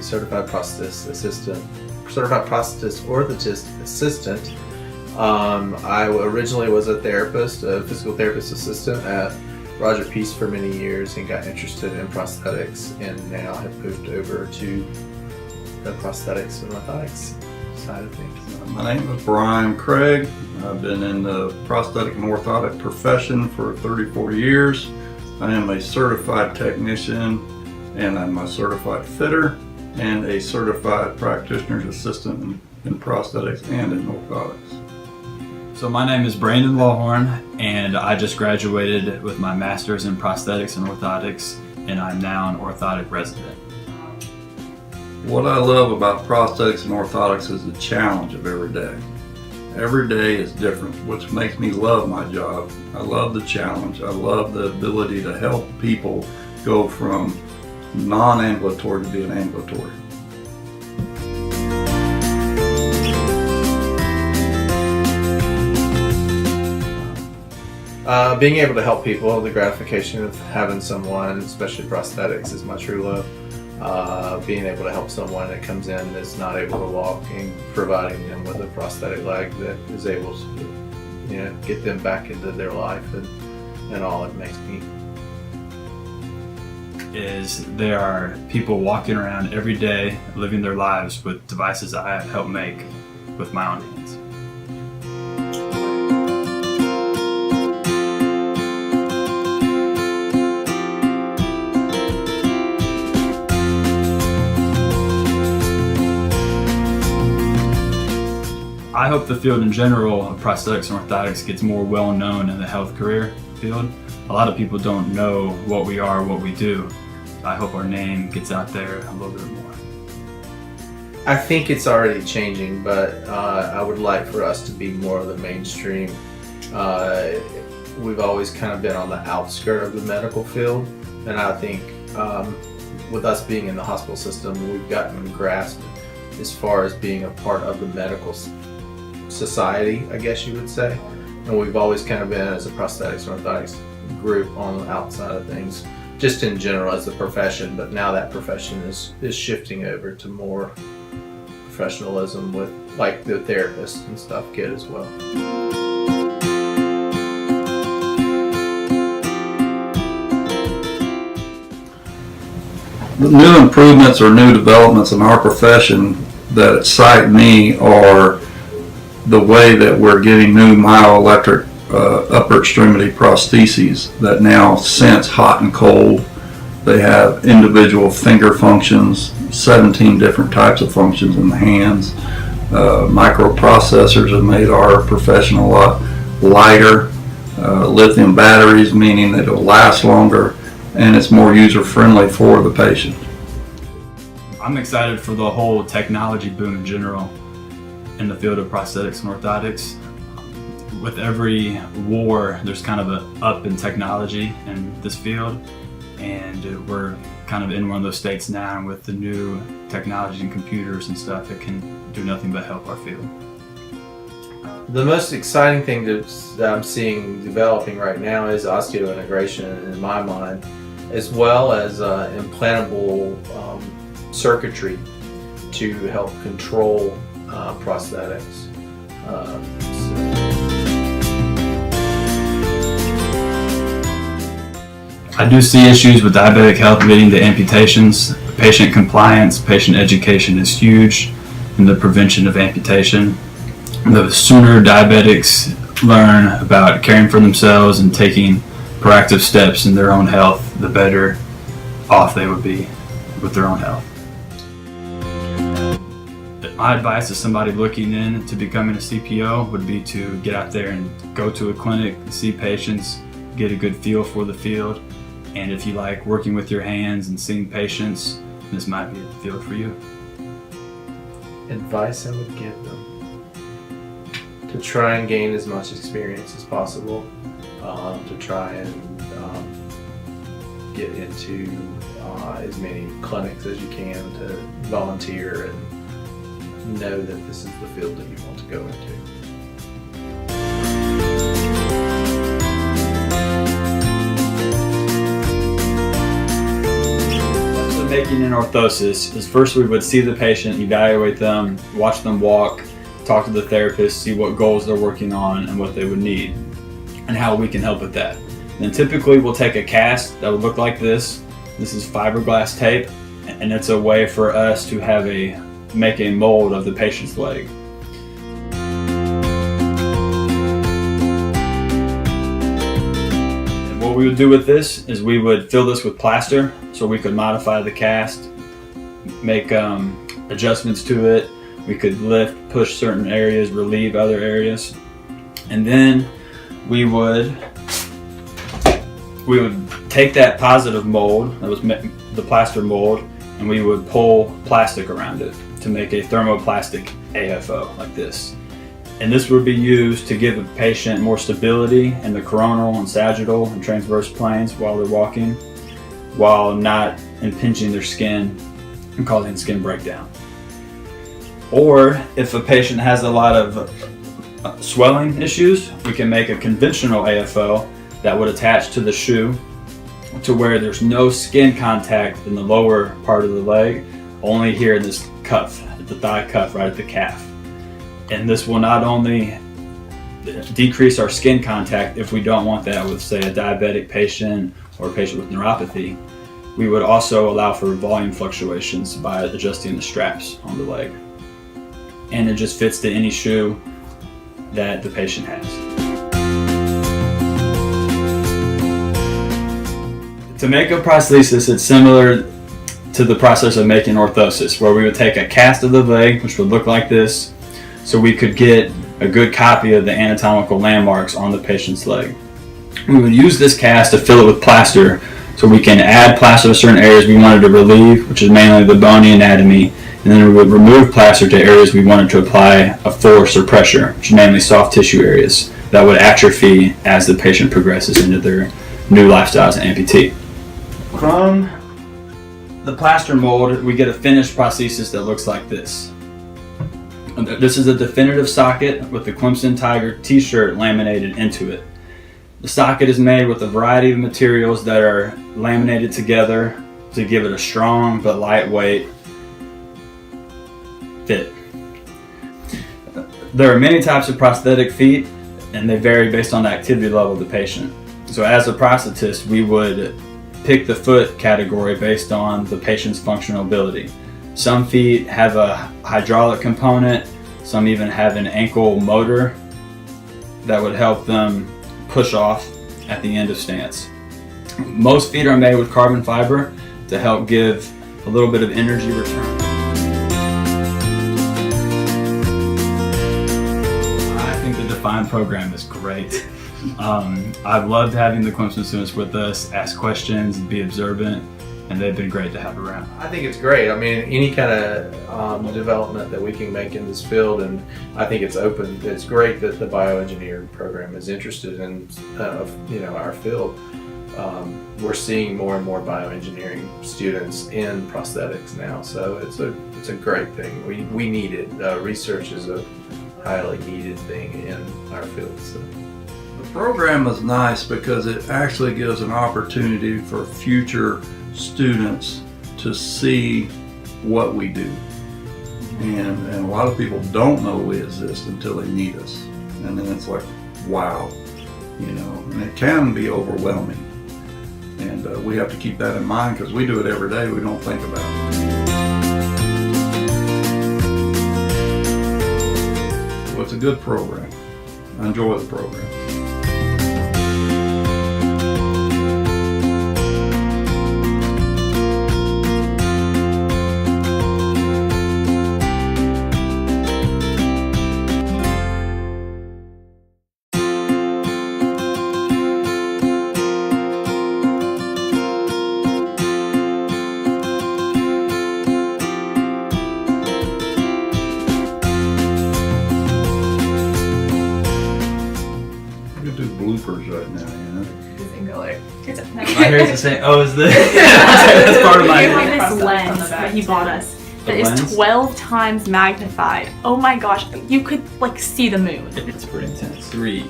certified prosthetist assistant, certified prosthetist orthotist assistant. I originally was a therapist, a physical therapist assistant at Roger Peace for many years and got interested in prosthetics, and now have moved over to the prosthetics and orthotics side of things. My name is Brian Craig. I've been in the prosthetic and orthotic profession for 34 years. I am a certified technician, and I'm a certified fitter and a certified practitioner's assistant in prosthetics and in orthotics. So my name is Brandon Lawhorn, and I just graduated with my master's in prosthetics and orthotics, and I'm now an orthotic resident. What I love about prosthetics and orthotics is the challenge of every day. Every day is different, which makes me love my job. I love the challenge. I love the ability to help people go from non-ambulatory to being ambulatory. Being able to help people, the gratification of having someone, especially prosthetics, is my true love. Being able to help someone that comes in that's not able to walk and providing them with a prosthetic leg that is able to, get them back into their life and all it makes me. Is there are people walking around every day living their lives with devices I have helped make with my own hands. I hope the field in general of prosthetics and orthotics gets more well known in the health career field. A lot of people don't know what we are, what we do. I hope our name gets out there a little bit more. I think it's already changing, but I would like for us to be more of the mainstream. We've always kind of been on the outskirt of the medical field, and I think with us being in the hospital system, we've gotten grasped as far as being a part of the medical society, I guess you would say. And we've always kind of been, as a prosthetics and orthotics group, on the outside of things, just in general as a profession. But now that profession is shifting over to more professionalism with, like, the therapists and stuff get as well. The new improvements or new developments in our profession that excite me are the way that we're getting new myoelectric upper extremity prostheses that now sense hot and cold. They have individual finger functions, 17 different types of functions in the hands. Microprocessors have made our profession a lot lighter. Lithium batteries, meaning that it'll last longer, and it's more user-friendly for the patient. I'm excited for the whole technology boom in general in the field of prosthetics and orthotics. With every war, there's kind of an up in technology in this field, and we're kind of in one of those states now, and with the new technology and computers and stuff, it can do nothing but help our field. The most exciting thing that I'm seeing developing right now is osseointegration, in my mind, as well as implantable circuitry to help control prosthetics. I do see issues with diabetic health leading to amputations. Patient compliance, patient education is huge in the prevention of amputation. The sooner diabetics learn about caring for themselves and taking proactive steps in their own health, the better off they would be with their own health. My advice to somebody looking into becoming a CPO would be to get out there and go to a clinic, see patients, get a good feel for the field. And if you like working with your hands and seeing patients, this might be the field for you. Advice I would give them: to try and gain as much experience as possible, to try and get into as many clinics as you can, to volunteer and know that this is the field that you want to go into. Make making an orthosis is first we would see the patient, evaluate them, watch them walk, talk to the therapist, see what goals they're working on and what they would need and how we can help with that. Then typically we'll take a cast that would look like this. This is fiberglass tape, and it's a way for us to make a mold of the patient's leg. And what we would do with this is we would fill this with plaster so we could modify the cast, make adjustments to it. We could lift, push certain areas, relieve other areas. And then we would take that positive mold, that was the plaster mold, and we would pull plastic around it to make a thermoplastic AFO like this. And this would be used to give a patient more stability in the coronal and sagittal and transverse planes while they're walking, while not impinging their skin and causing skin breakdown. Or if a patient has a lot of swelling issues, we can make a conventional AFO that would attach to the shoe to where there's no skin contact in the lower part of the leg, only here in this cuff, at the thigh cuff, right at the calf. And this will not only decrease our skin contact if we don't want that with, say, a diabetic patient or a patient with neuropathy, we would also allow for volume fluctuations by adjusting the straps on the leg. And it just fits to any shoe that the patient has. To make a prosthesis, it's similar to the process of making orthosis, where we would take a cast of the leg, which would look like this, so we could get a good copy of the anatomical landmarks on the patient's leg. We would use this cast to fill it with plaster, so we can add plaster to certain areas we wanted to relieve, which is mainly the bony anatomy, and then we would remove plaster to areas we wanted to apply a force or pressure, which is mainly soft tissue areas that would atrophy as the patient progresses into their new lifestyle as an amputee. From the plaster mold, we get a finished prosthesis that looks like this. This is a definitive socket with the Clemson Tiger t-shirt laminated into it. The socket is made with a variety of materials that are laminated together to give it a strong but lightweight fit. There are many types of prosthetic feet, and they vary based on the activity level of the patient. So as a prosthetist, we would pick the foot category based on the patient's functional ability. Some feet have a hydraulic component, some even have an ankle motor that would help them push off at the end of stance. Most feet are made with carbon fiber to help give a little bit of energy return. I think the Define program is great. I've loved having the Clemson students with us, ask questions, be observant, and they've been great to have around. I think it's great. I mean, any kind of development that we can make in this field, and I think it's open. It's great that the bioengineering program is interested in, our field. We're seeing more and more bioengineering students in prosthetics now, so it's a great thing. We need it. Research is a highly needed thing in our field. So. The program is nice because it actually gives an opportunity for future students to see what we do. And a lot of people don't know we exist until they meet us. And then it's like, wow, and it can be overwhelming. And we have to keep that in mind because we do it every day. We don't think about it. So it's a good program. I enjoy the program. Bloopers right now, My hair is the same. Oh, is this? That's part of my You hair. have this lens that he bought us that The is lens? 12 times magnified. Oh my gosh, you could see the moon. It's pretty intense. 3.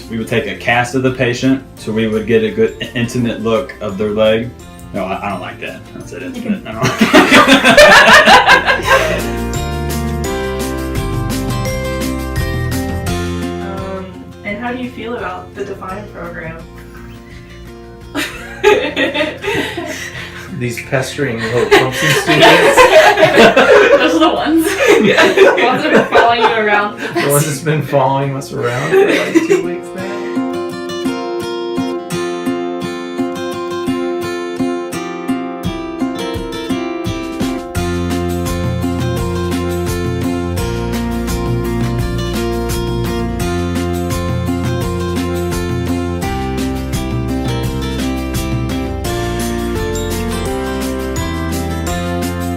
We would take a cast of the patient, so we would get a good intimate look of their leg, No, I don't like that. I said it. You can- I don't like that. And how do you feel about the Define program? These pestering little Thompson students, Those are the ones. The ones that have been following you around. the ones that's been following us around for like 2 weeks.